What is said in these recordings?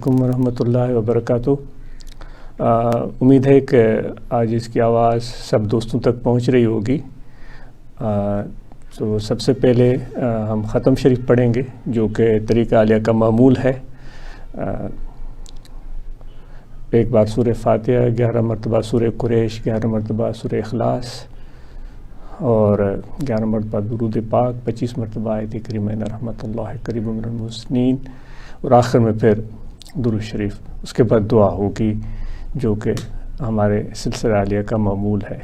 علیکم ورحمۃ اللہ وبرکاتہ۔ امید ہے کہ آج اس کی آواز سب دوستوں تک پہنچ رہی ہوگی۔ تو سب سے پہلے ہم ختم شریف پڑھیں گے جو کہ طریقہ عالیہ کا معمول ہے۔ ایک بار سورہ فاتحہ، 11 مرتبہ سورہ قریش، 11 مرتبہ سورہ اخلاص اور 11 مرتبہ درود پاک، 25 مرتبہ آیت کریمہ رحمت اللہ قریب من المحسنین، اور آخر میں پھر درود شریف۔ اس کے بعد دعا ہوگی جو کہ ہمارے سلسلہ عالیہ کا معمول ہے۔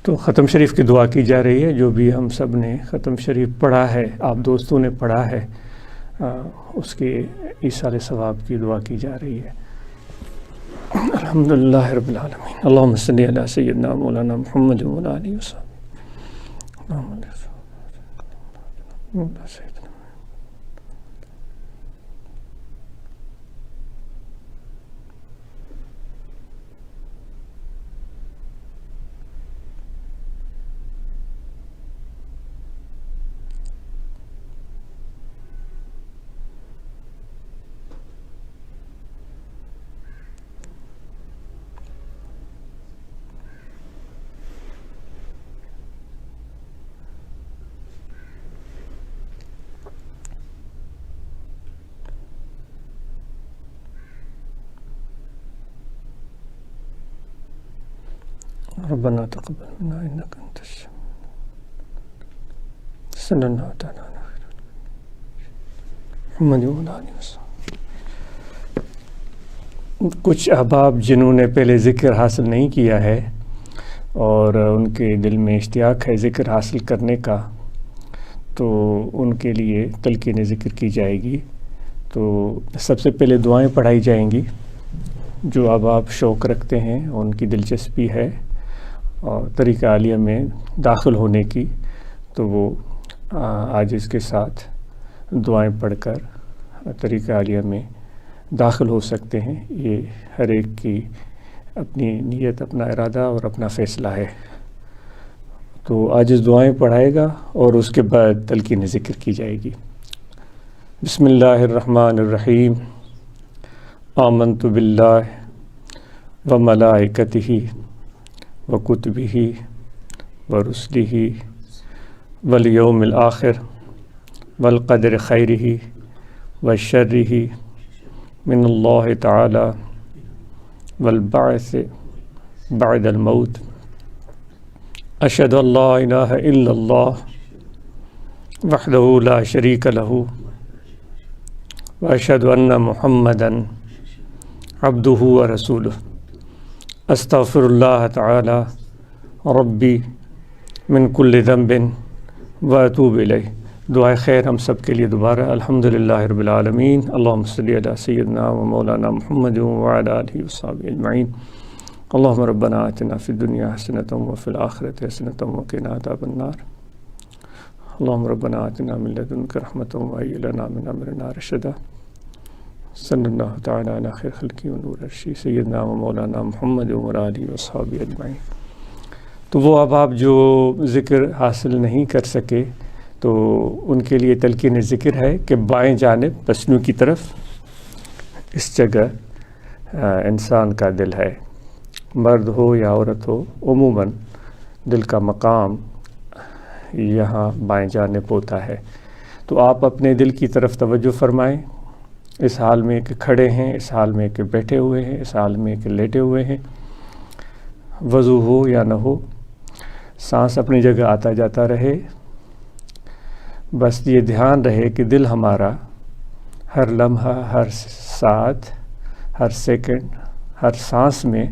تو ختم شریف کی دعا کی جا رہی ہے۔ جو بھی ہم سب نے ختم شریف پڑھا ہے، آپ دوستوں نے پڑھا ہے، اس کے ایصال ثواب کی دعا کی جا رہی ہے۔ الحمدللہ رب العالمین، اللہم صلی علی سیدنا مولانا محمد و علی آلہ وصحبہ۔ ربنا تقبل منا انك انت السميع صلی اللہ تعالی علیہ محمد و علیہ وسلم۔ کچھ احباب جنہوں نے پہلے ذکر حاصل نہیں کیا ہے اور ان کے دل میں اشتیاق ہے ذکر حاصل کرنے کا، تو ان کے لیے تلقین ذکر کی جائے گی۔ تو سب سے پہلے دعائیں پڑھائی جائیں گی۔ جو احباب شوق رکھتے ہیں، ان کی دلچسپی ہے اور طریقہ عالیہ میں داخل ہونے کی، تو وہ آج اس کے ساتھ دعائیں پڑھ کر طریقہ عالیہ میں داخل ہو سکتے ہیں۔ یہ ہر ایک کی اپنی نیت، اپنا ارادہ اور اپنا فیصلہ ہے۔ تو آج اس دعائیں پڑھائے گا اور اس کے بعد تلقین ذکر کی جائے گی۔ بسم اللہ الرحمن الرحیم۔ آمنت باللہ و ملائکتہ وکتبہ ورسلہ والیوم الآخر والقدر خیرہ وشرہ من اللہ تعالی والبعث بعد الموت۔ اشہد ان لا الہ الا اللہ وحدہ لا شریک لہ واشہد ان محمدا عبدہ ورسولہ۔ استغفر اللہ تعالی ربی من کل ذنب واتوب الیہ۔ دعائے خیر ہم سب کے لیے دوبارہ۔ الحمدللہ رب العالمین، اللہم صلی علی سیدنا و مولانا محمد و علی آلہ وصحبہ اجمعین۔ اللهم ربنا آتنا في الدنيا حسنة وفي الآخرة حسنة وقنا عذاب النار اللهم ربنا آتنا من لدنك رحمة وهيئ لنا من أمرنا رشدا صلی اللہ تعالیٰ علی خیر خلقی و نور عرشی سیدنا و مولانا محمد و آلہ و اصحابہ اجمعین۔ تو وہ احباب جو ذکر حاصل نہیں کر سکے تو ان کے لیے تلقین ذکر ہے کہ بائیں جانب پسنو کی طرف اس جگہ انسان کا دل ہے، مرد ہو یا عورت ہو، عموماً دل کا مقام یہاں بائیں جانب ہوتا ہے۔ تو آپ اپنے دل کی طرف توجہ فرمائیں، اس حال میں کہ کھڑے ہیں، اس حال میں کہ بیٹھے ہوئے ہیں، اس حال میں کہ لیٹے ہوئے ہیں، وضو ہو یا نہ ہو، سانس اپنی جگہ آتا جاتا رہے، بس یہ دھیان رہے کہ دل ہمارا ہر لمحہ، ہر ساتھ، ہر سیکنڈ، ہر سانس میں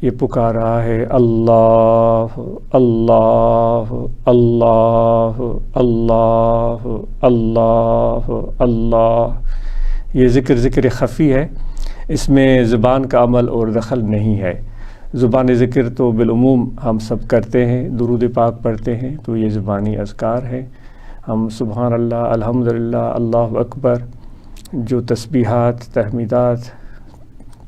یہ پکار رہا ہے اللہ اللہ اللہ اللہ اللہ اللہ۔ یہ ذکر خفی ہے، اس میں زبان کا عمل اور دخل نہیں ہے۔ زبان ذکر تو بالعموم ہم سب کرتے ہیں، درود پاک پڑھتے ہیں، تو یہ زبانی اذکار ہے۔ ہم سبحان اللہ، الحمدللہ، اللہ اکبر، جو تسبیحات، تحمیدات،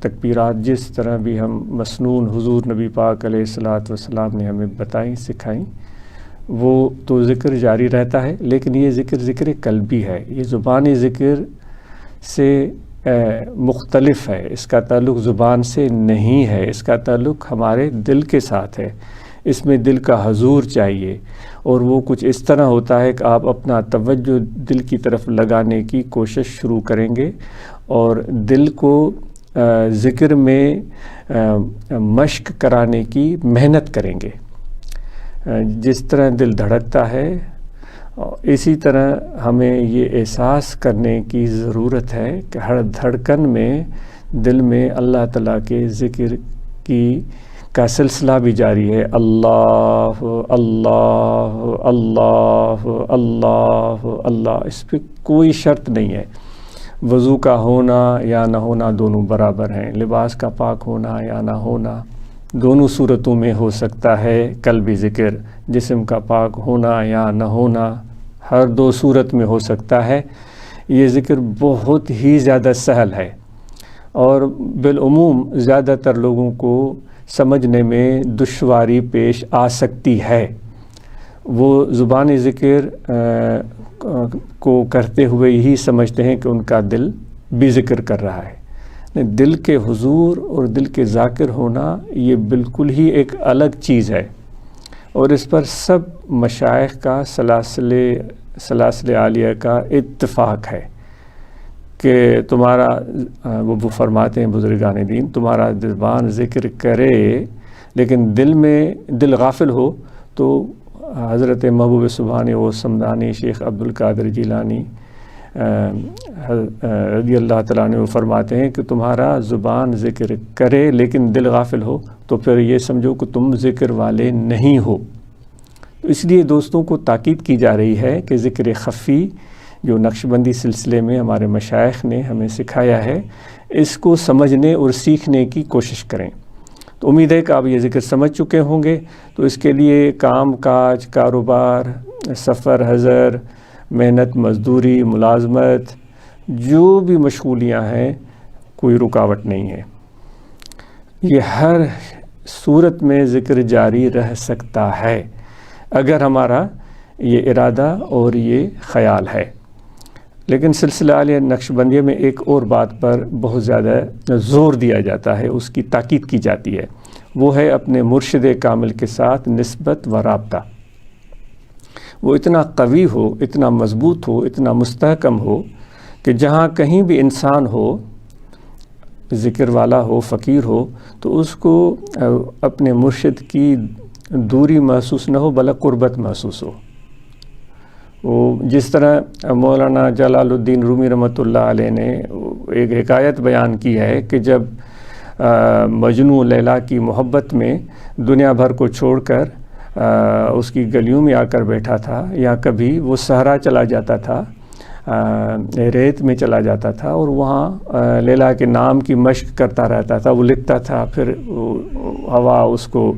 تکبیرات جس طرح بھی ہم مسنون حضور نبی پاک علیہ الصلاۃ والسلام نے ہمیں بتائیں، سکھائیں، وہ تو ذکر جاری رہتا ہے، لیکن یہ ذکر قلبی ہے، یہ زبانی ذکر سے مختلف ہے، اس کا تعلق زبان سے نہیں ہے، اس کا تعلق ہمارے دل کے ساتھ ہے۔ اس میں دل کا حضور چاہیے، اور وہ کچھ اس طرح ہوتا ہے کہ آپ اپنا توجہ دل کی طرف لگانے کی کوشش شروع کریں گے اور دل کو ذکر میں مشق کرانے کی محنت کریں گے۔ جس طرح دل دھڑکتا ہے، اسی طرح ہمیں یہ احساس کرنے کی ضرورت ہے کہ ہر دھڑکن میں دل میں اللہ تعالیٰ کے ذکر کا سلسلہ بھی جاری ہے، اللہ اللہ اللہ اللہ اللہ۔ اس پہ کوئی شرط نہیں ہے، وضو کا ہونا یا نہ ہونا دونوں برابر ہیں، لباس کا پاک ہونا یا نہ ہونا دونوں صورتوں میں ہو سکتا ہے قلبی ذکر، جسم کا پاک ہونا یا نہ ہونا ہر دو صورت میں ہو سکتا ہے۔ یہ ذکر بہت ہی زیادہ سہل ہے اور بالعموم زیادہ تر لوگوں کو سمجھنے میں دشواری پیش آ سکتی ہے۔ وہ زبانی ذکر کو کرتے ہوئے یہی سمجھتے ہیں کہ ان کا دل بھی ذکر کر رہا ہے۔ دل کے حضور اور دل کے ذاکر ہونا یہ بالکل ہی ایک الگ چیز ہے، اور اس پر سب مشائخ کا سلاسل عالیہ کا اتفاق ہے کہ تمہارا، وہ فرماتے ہیں بزرگان دین، تمہارا زبان ذکر کرے لیکن دل غافل ہو تو حضرت محبوب سبحانی و سمدانی شیخ عبد القادر جیلانی رضی اللہ تعالیٰ عنہ فرماتے ہیں کہ تمہارا زبان ذکر کرے لیکن دل غافل ہو تو پھر یہ سمجھو کہ تم ذکر والے نہیں ہو۔ تو اس لیے دوستوں کو تاکید کی جا رہی ہے کہ ذکر خفی جو نقشبندی سلسلے میں ہمارے مشائخ نے ہمیں سکھایا ہے، اس کو سمجھنے اور سیکھنے کی کوشش کریں۔ تو امید ہے کہ آپ یہ ذکر سمجھ چکے ہوں گے، تو اس کے لیے کام کاج، کاروبار، سفر، حضر، محنت، مزدوری، ملازمت، جو بھی مشغولیاں ہیں، کوئی رکاوٹ نہیں ہے۔ یہ ہر صورت میں ذکر جاری رہ سکتا ہے اگر ہمارا یہ ارادہ اور یہ خیال ہے۔ لیکن سلسلہ عالیہ نقشبندیہ میں ایک اور بات پر بہت زیادہ زور دیا جاتا ہے، اس کی تاکید کی جاتی ہے، وہ ہے اپنے مرشد کامل کے ساتھ نسبت و رابطہ۔ وہ اتنا قوی ہو، اتنا مضبوط ہو، اتنا مستحکم ہو کہ جہاں کہیں بھی انسان ہو، ذکر والا ہو، فقیر ہو، تو اس کو اپنے مرشد کی دوری محسوس نہ ہو بلکہ قربت محسوس ہو۔ وہ جس طرح مولانا جلال الدین رومی رحمۃ اللہ علیہ نے ایک حکایت بیان کی ہے کہ جب مجنوں لیلا کی محبت میں دنیا بھر کو چھوڑ کر اس کی گلیوں میں آ کر بیٹھا تھا، یا کبھی وہ صحرا چلا جاتا تھا ریت میں چلا جاتا تھا اور وہاں لیلا کے نام کی مشق کرتا رہتا تھا. وہ لکھتا تھا، پھر ہوا اس کو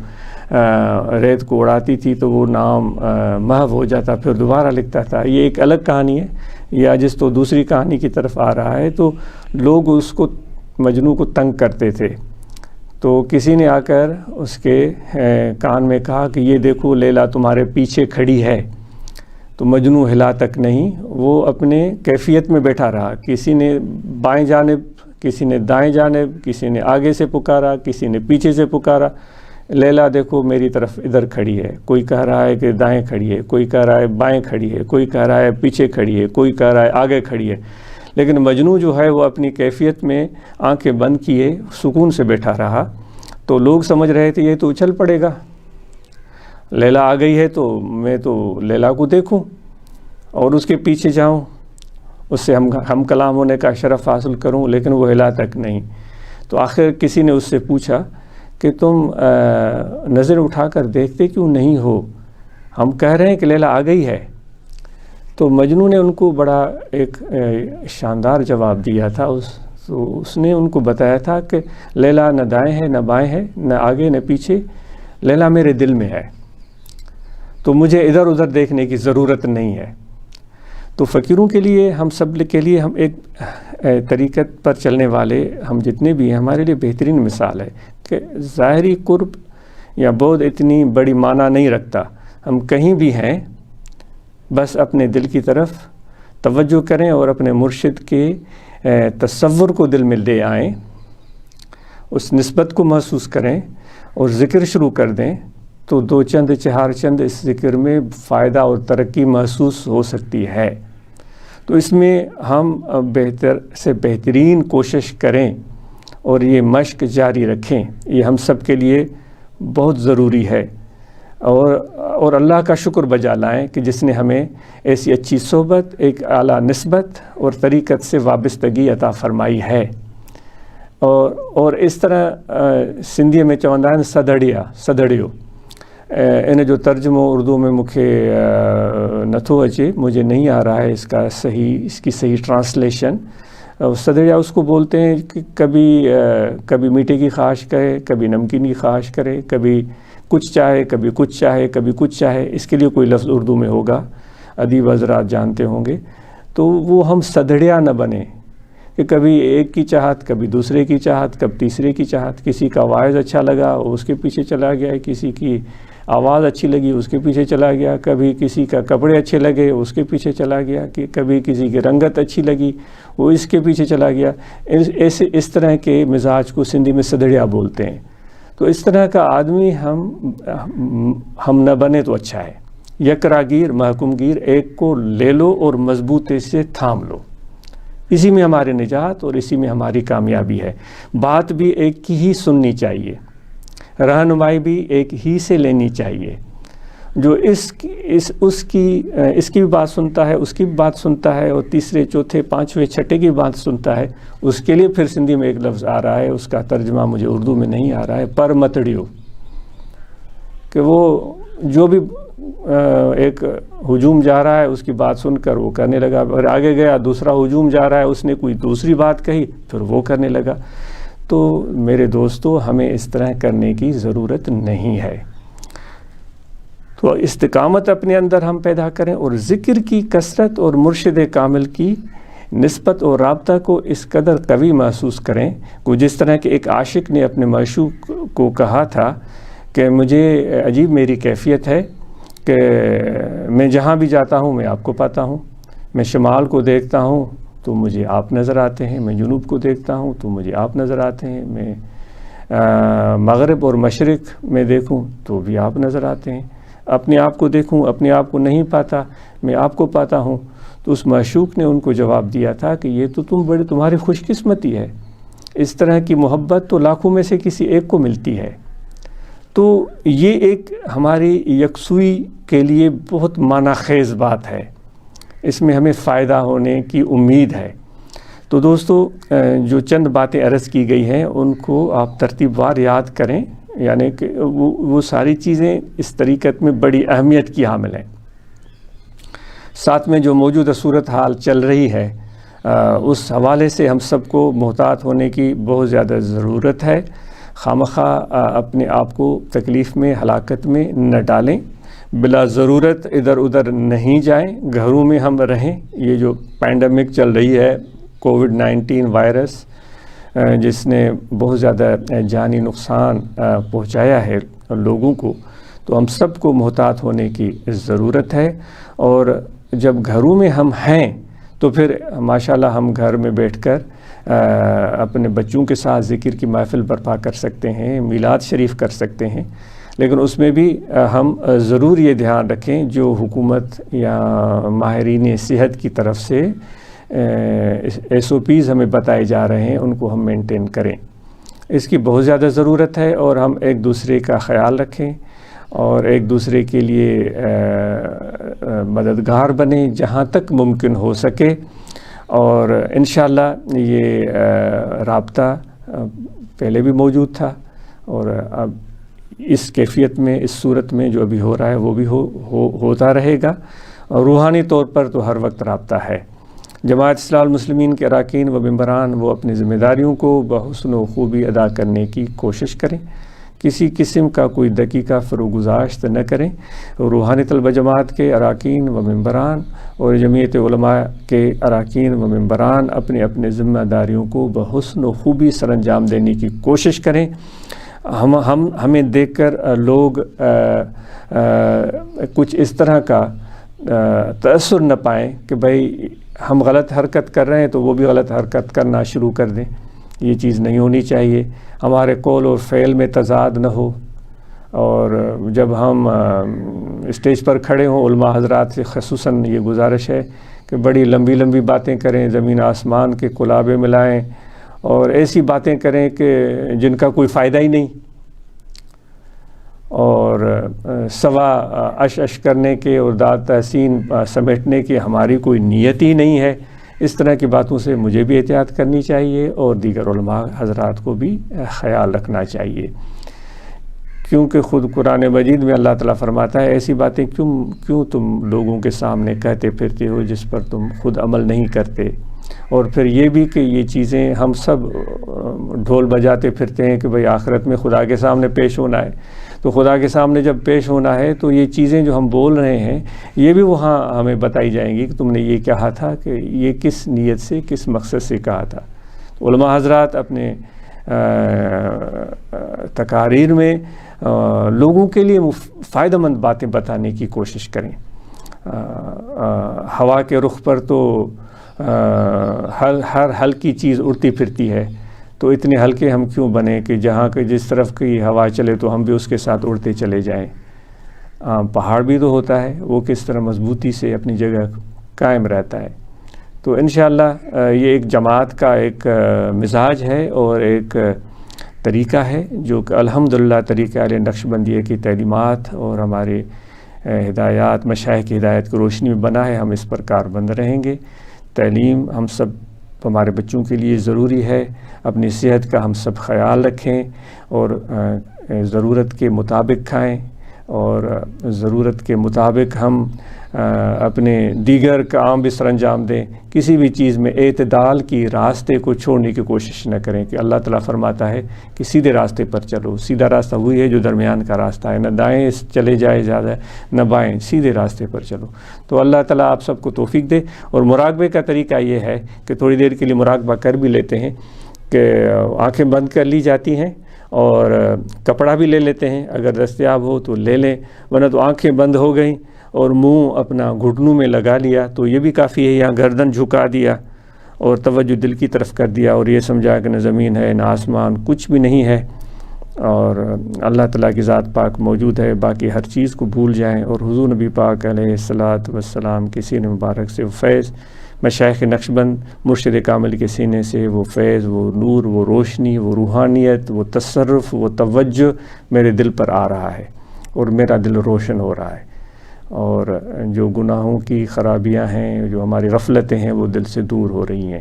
ریت کو اڑاتی تھی تو وہ نام محو ہو جاتا، پھر دوبارہ لکھتا تھا. یہ ایک الگ کہانی ہے. یا جس تو دوسری کہانی کی طرف آ رہا ہے، تو لوگ اس کو مجنوں کو تنگ کرتے تھے. تو کسی نے آ کر اس کے کان میں کہا کہ یہ دیکھو لیلا تمہارے پیچھے کھڑی ہے. تو مجنوں ہلا تک نہیں، وہ اپنے کیفیت میں بیٹھا رہا. کسی نے بائیں جانب، کسی نے دائیں جانب، کسی نے آگے سے پکارا، کسی نے پیچھے سے پکارا، لیلا دیکھو میری طرف ادھر کھڑی ہے. کوئی کہہ رہا ہے کہ دائیں کھڑی ہے، کوئی کہہ رہا ہے بائیں کھڑی ہے، کوئی کہہ رہا ہے پیچھے کھڑی ہے، کوئی کہہ رہا ہے آگے کھڑی ہے. لیکن مجنوں جو ہے وہ اپنی کیفیت میں آنکھیں بند کیے سکون سے بیٹھا رہا. تو لوگ سمجھ رہے تھے یہ تو اچھل پڑے گا، لیلا آ گئی ہے تو میں تو لیلا کو دیکھوں اور اس کے پیچھے جاؤں، اس سے ہم کلام ہونے کا شرف حاصل کروں. لیکن وہ ہلا تک نہیں. تو آخر کسی نے اس سے پوچھا کہ تم نظر اٹھا کر دیکھتے کیوں نہیں ہو؟ ہم کہہ رہے ہیں کہ لیلا آ گئی ہے. تو مجنوں نے ان کو بڑا ایک شاندار جواب دیا تھا. اس نے ان کو بتایا تھا کہ لیلا نہ دائیں ہے نہ بائیں ہے، نہ آگے نہ پیچھے، لیلا میرے دل میں ہے. تو مجھے ادھر ادھر دیکھنے کی ضرورت نہیں ہے. تو فقیروں کے لیے، ہم سب کے لیے، ہم ایک طریقت پر چلنے والے ہم جتنے بھی ہیں، ہمارے لیے بہترین مثال ہے کہ ظاہری قرب یا بود اتنی بڑی معنی نہیں رکھتا. ہم کہیں بھی ہیں، بس اپنے دل کی طرف توجہ کریں اور اپنے مرشد کے تصور کو دل میں لے آئیں، اس نسبت کو محسوس کریں اور ذکر شروع کر دیں. تو دو چند چہار چند اس ذکر میں فائدہ اور ترقی محسوس ہو سکتی ہے. تو اس میں ہم بہتر سے بہترین کوشش کریں اور یہ مشق جاری رکھیں. یہ ہم سب کے لیے بہت ضروری ہے. اور اللہ کا شکر بجا لائیں کہ جس نے ہمیں ایسی اچھی صحبت، ایک اعلیٰ نسبت اور طریقت سے وابستگی عطا فرمائی ہے. اور اس طرح سندھی میں چوندہ سدڑیو ان جو ترجمہ اردو میں مکھے نتھو اچے، مجھے نہیں آ رہا ہے اس کی صحیح ٹرانسلیشن. سدڑیا اس کو بولتے ہیں کہ کبھی میٹھے کی خواہش کرے، کبھی نمکین کی خواہش کرے، کبھی کچھ چاہے، کبھی کچھ چاہے، کبھی کچھ چاہے. اس کے لیے کوئی لفظ اردو میں ہوگا، ادیب حضرات جانتے ہوں گے. تو وہ ہم سدڑیا نہ بنیں کہ کبھی ایک کی چاہت، کبھی دوسرے کی چاہت، کبھی تیسرے کی چاہت. کسی کا وائز اچھا لگا اس کے پیچھے چلا گیا، کسی کی آواز اچھی لگی اس کے پیچھے چلا گیا، کبھی کسی کا کپڑے اچھے لگے اس کے پیچھے چلا گیا، کہ کبھی کسی کی رنگت اچھی لگی وہ اس کے پیچھے چلا گیا. اس طرح کے مزاج کو سندھی میں سدڑیا بولتے ہیں. تو اس طرح کا آدمی ہم نہ بنے تو اچھا ہے. یک راگیر محکوم گیر، ایک کو لے لو اور مضبوطی سے تھام لو. اسی میں ہماری نجات اور اسی میں ہماری کامیابی ہے. بات بھی ایک کی ہی سننی چاہیے، رہنمائی بھی ایک ہی سے لینی چاہیے. جو اس کی بھی بات سنتا ہے، اس کی بھی بات سنتا ہے، اور تیسرے چوتھے پانچویں چھٹے کی بات سنتا ہے، اس کے لیے پھر سندھی میں ایک لفظ آ رہا ہے، اس کا ترجمہ مجھے اردو میں نہیں آ رہا ہے، پر متڑیو. کہ وہ جو بھی ایک ہجوم جا رہا ہے اس کی بات سن کر وہ کرنے لگا، اور آگے گیا دوسرا ہجوم جا رہا ہے، اس نے کوئی دوسری بات کہی پھر وہ کرنے لگا. تو میرے دوستو، ہمیں اس طرح کرنے کی ضرورت نہیں ہے. تو استقامت اپنے اندر ہم پیدا کریں اور ذکر کی کثرت اور مرشد کامل کی نسبت اور رابطہ کو اس قدر قوی محسوس کریں کہ جس طرح کہ ایک عاشق نے اپنے معشوق کو کہا تھا کہ مجھے عجیب میری کیفیت ہے کہ میں جہاں بھی جاتا ہوں میں آپ کو پاتا ہوں. میں شمال کو دیکھتا ہوں تو مجھے آپ نظر آتے ہیں، میں جنوب کو دیکھتا ہوں تو مجھے آپ نظر آتے ہیں، میں مغرب اور مشرق میں دیکھوں تو بھی آپ نظر آتے ہیں. اپنے آپ کو دیکھوں، اپنے آپ کو نہیں پاتا، میں آپ کو پاتا ہوں. تو اس معشوق نے ان کو جواب دیا تھا کہ یہ تو تمہاری خوش قسمتی ہے. اس طرح کی محبت تو لاکھوں میں سے کسی ایک کو ملتی ہے. تو یہ ایک ہماری یکسوئی کے لیے بہت معنی خیز بات ہے، اس میں ہمیں فائدہ ہونے کی امید ہے. تو دوستو، جو چند باتیں عرض کی گئی ہیں ان کو آپ ترتیب وار یاد کریں، یعنی کہ وہ ساری چیزیں اس طریقت میں بڑی اہمیت کی حامل ہیں. ساتھ میں جو موجودہ صورتحال چل رہی ہے اس حوالے سے ہم سب کو محتاط ہونے کی بہت زیادہ ضرورت ہے۔ خامخواہ اپنے آپ کو تکلیف میں، ہلاکت میں نہ ڈالیں، بلا ضرورت ادھر ادھر نہیں جائیں، گھروں میں ہم رہیں۔ یہ جو پینڈیمک چل رہی ہے، کووڈ-19 وائرس، جس نے بہت زیادہ جانی نقصان پہنچایا ہے لوگوں کو، تو ہم سب کو محتاط ہونے کی ضرورت ہے۔ اور جب گھروں میں ہم ہیں تو پھر ماشاءاللہ ہم گھر میں بیٹھ کر اپنے بچوں کے ساتھ ذکر کی محفل برپا کر سکتے ہیں، میلاد شریف کر سکتے ہیں، لیکن اس میں بھی ہم ضرور یہ دھیان رکھیں جو حکومت یا ماہرین صحت کی طرف سے SOPs ہمیں بتائے جا رہے ہیں، ان کو ہم مینٹین کریں۔ اس کی بہت زیادہ ضرورت ہے، اور ہم ایک دوسرے کا خیال رکھیں اور ایک دوسرے کے لیے مددگار بنیں جہاں تک ممکن ہو سکے۔ اور انشاءاللہ یہ رابطہ پہلے بھی موجود تھا، اور اب اس کیفیت میں، اس صورت میں جو ابھی ہو رہا ہے وہ بھی ہوتا رہے گا، اور روحانی طور پر تو ہر وقت رابطہ ہے۔ جماعت اصلاح المسلمین کے اراکین و ممبران وہ اپنی ذمہ داریوں کو بحسن و خوبی ادا کرنے کی کوشش کریں، کسی قسم کا کوئی دقیقہ فروگزاشت نہ کریں۔ روحانی طلبہ جماعت کے اراکین و ممبران اور جمعیت علماء کے اراکین و ممبران اپنے اپنے ذمہ داریوں کو بحسن و خوبی سر انجام دینے کی کوشش کریں۔ ہمیں دیکھ کر لوگ کچھ اس طرح کا تأثر نہ پائیں کہ بھائی ہم غلط حرکت کر رہے ہیں تو وہ بھی غلط حرکت کرنا شروع کر دیں۔ یہ چیز نہیں ہونی چاہیے۔ ہمارے قول اور فعل میں تضاد نہ ہو، اور جب ہم اسٹیج پر کھڑے ہوں، علماء حضرات سے خصوصاً یہ گزارش ہے کہ بڑی لمبی لمبی باتیں کریں، زمین آسمان کے کلابے ملائیں، اور ایسی باتیں کریں کہ جن کا کوئی فائدہ ہی نہیں، اور سوا اش کرنے کے اور داد تحسین سمیٹنے کی ہماری کوئی نیت ہی نہیں ہے۔ اس طرح کی باتوں سے مجھے بھی احتیاط کرنی چاہیے، اور دیگر علماء حضرات کو بھی خیال رکھنا چاہیے، کیونکہ خود قرآن مجید میں اللہ تعالیٰ فرماتا ہے ایسی باتیں کیوں تم لوگوں کے سامنے کہتے پھرتے ہو جس پر تم خود عمل نہیں کرتے۔ اور پھر یہ بھی کہ یہ چیزیں ہم سب ڈھول بجاتے پھرتے ہیں کہ بھئی آخرت میں خدا کے سامنے پیش ہونا ہے، تو خدا کے سامنے جب پیش ہونا ہے تو یہ چیزیں جو ہم بول رہے ہیں یہ بھی وہاں ہمیں بتائی جائیں گی کہ تم نے یہ کہا تھا، کہ یہ کس نیت سے، کس مقصد سے کہا تھا۔ علماء حضرات اپنے تقاریر میں لوگوں کے لیے فائدہ مند باتیں بتانے کی کوشش کریں۔ ہوا کے رخ پر تو ہر ہلکی چیز اڑتی پھرتی ہے، تو اتنے ہلکے ہم کیوں بنیں کہ جہاں کہ جس طرف کی ہوا چلے تو ہم بھی اس کے ساتھ اڑتے چلے جائیں۔ پہاڑ بھی تو ہوتا ہے، وہ کس طرح مضبوطی سے اپنی جگہ قائم رہتا ہے۔ تو انشاءاللہ یہ ایک جماعت کا ایک مزاج ہے اور ایک طریقہ ہے جو کہ الحمدللہ طریقہ اہل نقشبندیہ کی تعلیمات اور ہمارے ہدایات، مشائخ کی ہدایت کی روشنی میں بنا ہے۔ ہم اس پر کاربند رہیں گے۔ تعلیم ہم سب ہمارے بچوں کے لیے ضروری ہے۔ اپنی صحت کا ہم سب خیال رکھیں، اور ضرورت کے مطابق کھائیں، اور ضرورت کے مطابق ہم اپنے دیگر کام بھی سر انجام دیں۔ کسی بھی چیز میں اعتدال کی راستے کو چھوڑنے کی کوشش نہ کریں، کہ اللہ تعالیٰ فرماتا ہے کہ سیدھے راستے پر چلو۔ سیدھا راستہ وہی ہے جو درمیان کا راستہ ہے، نہ دائیں چلے جائے زیادہ نہ بائیں، سیدھے راستے پر چلو۔ تو اللہ تعالیٰ آپ سب کو توفیق دے۔ اور مراقبے کا طریقہ یہ ہے کہ تھوڑی دیر کے لیے مراقبہ کر بھی لیتے ہیں، کہ آنکھیں بند کر لی جاتی ہیں، اور کپڑا بھی لے لیتے ہیں اگر دستیاب ہو تو لے لیں، ورنہ تو آنکھیں بند ہو گئیں اور منہ اپنا گھٹنوں میں لگا لیا تو یہ بھی کافی ہے۔ یہاں گردن جھکا دیا اور توجہ دل کی طرف کر دیا، اور یہ سمجھا کہ نہ زمین ہے نہ آسمان، کچھ بھی نہیں ہے، اور اللہ تعالیٰ کی ذات پاک موجود ہے، باقی ہر چیز کو بھول جائیں۔ اور حضور نبی پاک علیہ الصلاۃ والسلام کے سینے مبارک سے وہ فیض، مشائخ نقشبند مرشد کامل کے سینے سے وہ فیض، وہ نور، وہ روشنی، وہ روحانیت، وہ تصرف، وہ توجہ میرے دل پر آ رہا ہے، اور میرا دل روشن ہو رہا ہے، اور جو گناہوں کی خرابیاں ہیں، جو ہماری غفلتیں ہیں، وہ دل سے دور ہو رہی ہیں۔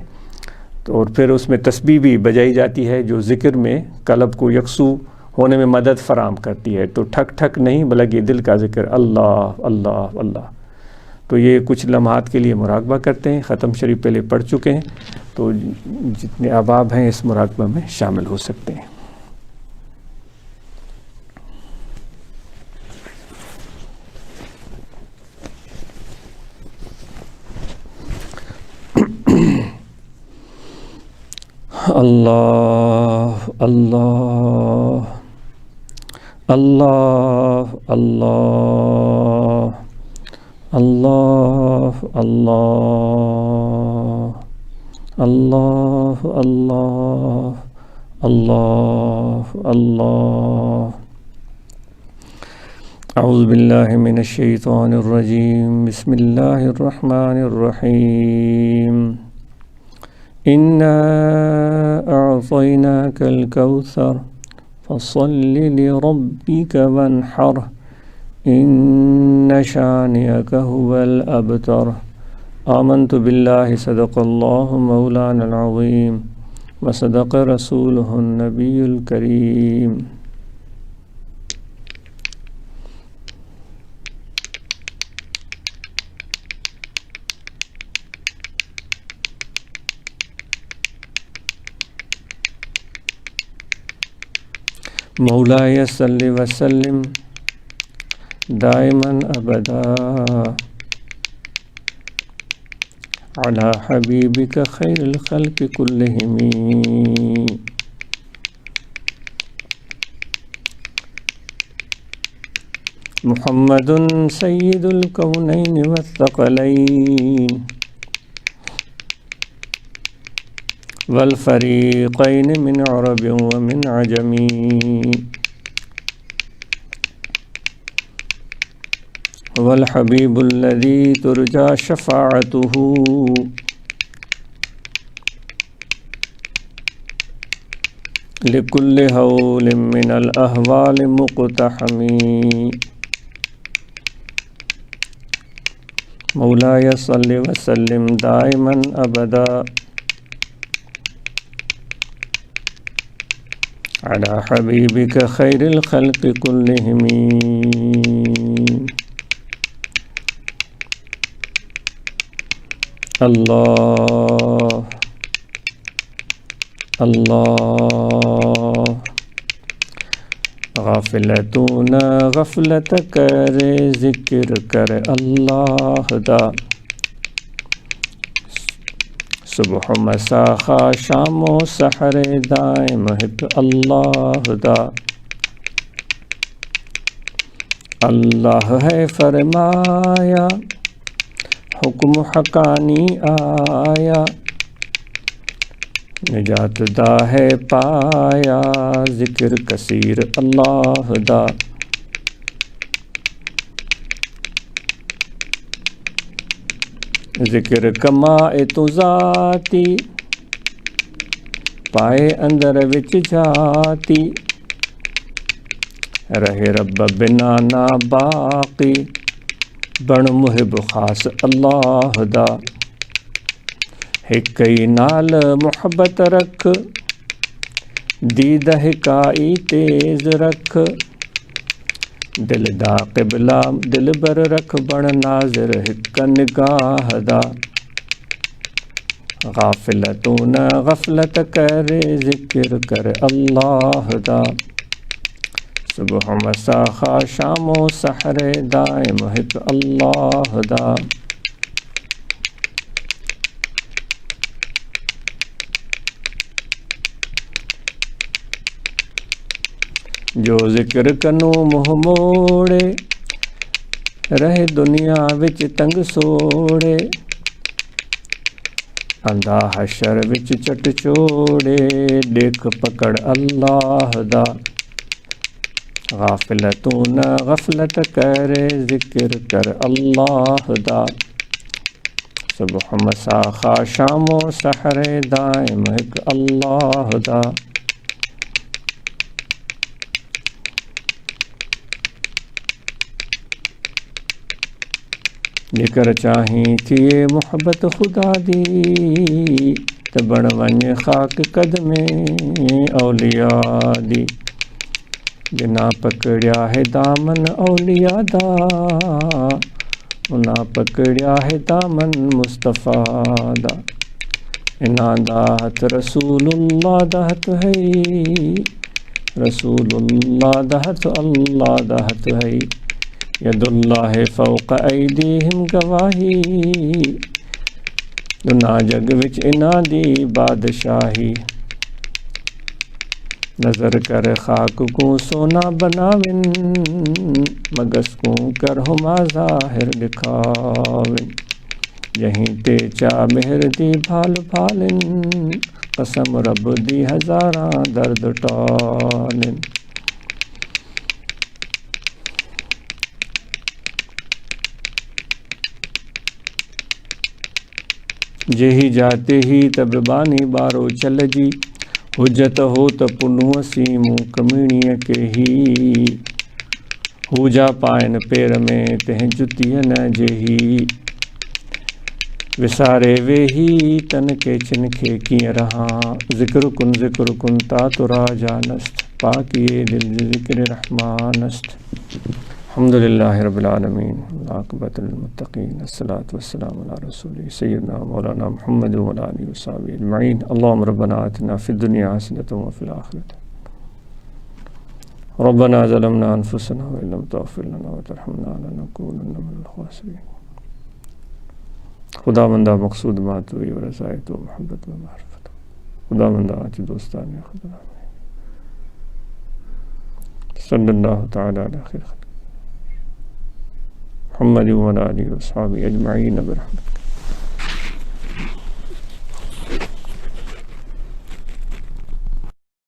تو اور پھر اس میں تسبیح بھی بجائی جاتی ہے جو ذکر میں قلب کو یکسو ہونے میں مدد فراہم کرتی ہے۔ تو ٹھک ٹھک نہیں، بلکہ دل کا ذکر اللہ اللہ اللہ۔ تو یہ کچھ لمحات کے لیے مراقبہ کرتے ہیں. ختم شریف پہلے پڑھ چکے ہیں تو جتنے احباب ہیں اس مراقبہ میں شامل ہو سکتے ہیں. اللہ اللہ اللہ اللہ اللہ اللہ اللہ اللہ اللہ اللہ. اعوذ باللہ من الشیطان الرجیم. بسم اللہ الرحمن الرحیم. اِنَّا أَعْطَيْنَاكَ الْكَوْثَرَ فَصَلِّ لِرَبِّكَ وَانْحَرْ إِنَّ شَانِئَكَ هُوَ الْأَبْتَرُ. آمنت باللہ صدق اللہ مولانا العظیم وصدق رسولہ النبی الکریم. مولاي صل وسلم دائما ابدا على حبيبك خير الخلق كلهم. محمد سيد الكونين والثقلين والفريقين من عرب ومن عجم. والحبيب الذي ترجى شفاعته لكل هول من الأهوال مقتحم. مولاي صل وسلم دائما أبدا على حبيبك خير الخلق كلهم. اللہ اللہ. غافلتون غفلت کرے ذکر کر اللہ دا. صبح مسا شام و سحر دائم محب اللہ دا. اللہ ہے فرمایا حکم حقانی آیا. نجات دا ہے پایا ذکر کثیر اللہ دا. ذکر کمائے تو ذاتی پائے اندر وچ جاتی. رہے رب بنا نا باقی بن محب خاص اللہ دا. ہکئی نال محبت رکھ دید ہکائی تیز رکھ. دل دا قبلہ دل بر رکھ بن ناظر ہک نگاہ دا. غافلتون غفلت کر ذکر کر اللہ دا. صبح مسا شام و سحر دائم محب اللہ دا. جو ذکر کنو منہ موڑے رہے دنیا وچ تنگ سوڑے. اندھا حشر وچ چٹ چوڑے دیکھ پکڑ اللہ دا. غافلتون غفلت کر ذکر کر اللہ دا. صبح مسا شام و سحر دائم محب اللہ دا. جکر چاہیں تھی محبت خدا دی تو بڑ ون خاک قدمے اولیاء دی. جنا پکڑیا ہے دامن اولیاء دا انہاں پکڑیا ہے دامن مصطفیٰ دا، انہاں داہت رسول اللہ دہت ہے، رسول اللہ دہت اللہ دہت ہے، ید اللہ فوق ایدیہم گواہی، دنیا جگ وچ انہاں دی بادشاہی، نظر کر خاک کو سونا بناون، مگس کو کر ہما ظاہر دکھاون، یہیں تے چا مہر دی بھال بھالن، قسم رب دی ہزاراں درد ٹالن۔ جہی جاتے ہی تب بانی بارو چل جی، حجت ہو تپنو سیمو کمینی کے ہی، ہو جا پائن پیر میں تہ جتی نہ جہی، وسارے وے ہی تن کے چن کے کی رہاں، ذکر کن تا ترا جانست، پاکی دل ذکر رحمانست۔ الحمدللہ رب العالمین، والعاقبۃ للمتقین، الصلاۃ والسلام علی رسول سیدنا مولانا محمد وعلی آلہ وصحبہ اجمعین۔ اللہم ربنا آتنا فی الدنیا حسنۃ وفی الآخرۃ، ربنا ظلمنا انفسنا وان لم تغفر لنا وترحمنا لنکونن من الخاسرین۔ خدا مندہ مقصود ماتوئی و رضایت و محبت و معرفت، خدا مندہ آج دوستان خدا میں، صلی اللہ تعالی علی خیر خلق محمد وعلی آلہ وصحبہ اجمعین برحمتک۔